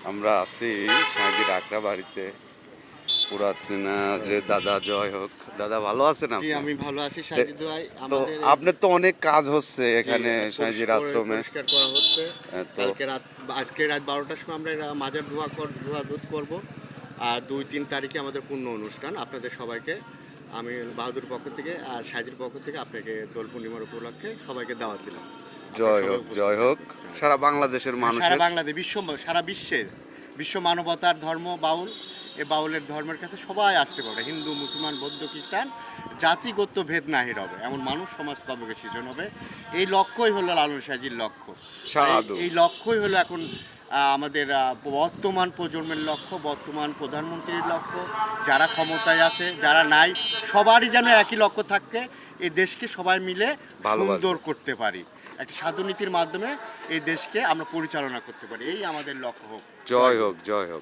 আমরা আছি সাঁজির আকরা বাড়িতে পুরাতনা যে দাদা জয় হোক। দাদা ভালো আছেন জি, আপনি? আমি ভালো আছি সাজিদ ভাই। তো আমাদের আপনার তো অনেক কাজ হচ্ছে এখানে সাঁজির আশ্রমে। পরিষ্কার করা হচ্ছে। তো আজকে রাত 12টার সময় আমরা মাজার ধোয়া দুধ করব। আর 2-3 তারিখে আমাদের পূর্ণ অনুষ্ঠান। আপনাদের সবাইকে আমি বাহাদুর পক্ষ থেকে আর সাজির পক্ষ থেকে আপনাকে দোল পূর্ণিমার উপলক্ষে সবাইকে দাওয়াত দিলাম। আপনারা জয় সবাই হোক উপস্থিত জয় হোক থাকবেন। সারা বাংলাদেশের সারা মানুষের। বাংলাদেশ সারা বিশ্বের বিশ্ব মানবতার ধর্ম বাউল। এ বাউলের ধর্মের কাছে সবাই আসতে পারে, হিন্দু মুসলমান বৌদ্ধ খ্রিস্টান, জাতিগত ভেদ নাহি হবে, এমন মানুষ সমাজ কবকে সৃজন হবে। এই লক্ষ্যই হলো লালন সাজির লক্ষ্য। সাধু এই লক্ষ্যই হলো এখন আমাদের বর্তমান প্রজন্মের লক্ষ্য, বর্তমান প্রধানমন্ত্রীর লক্ষ্য, যারা ক্ষমতায় আছে যারা নাই, সবারই যেন একই লক্ষ্য থাকে, এই দেশকে সবাই মিলে সুন্দর করতে পারি, একটা সাধুনীতির মাধ্যমে এই দেশকে আমরা পরিচালনা করতে পারি, এই আমাদের লক্ষ্য হোক। জয় হোক জয় হোক।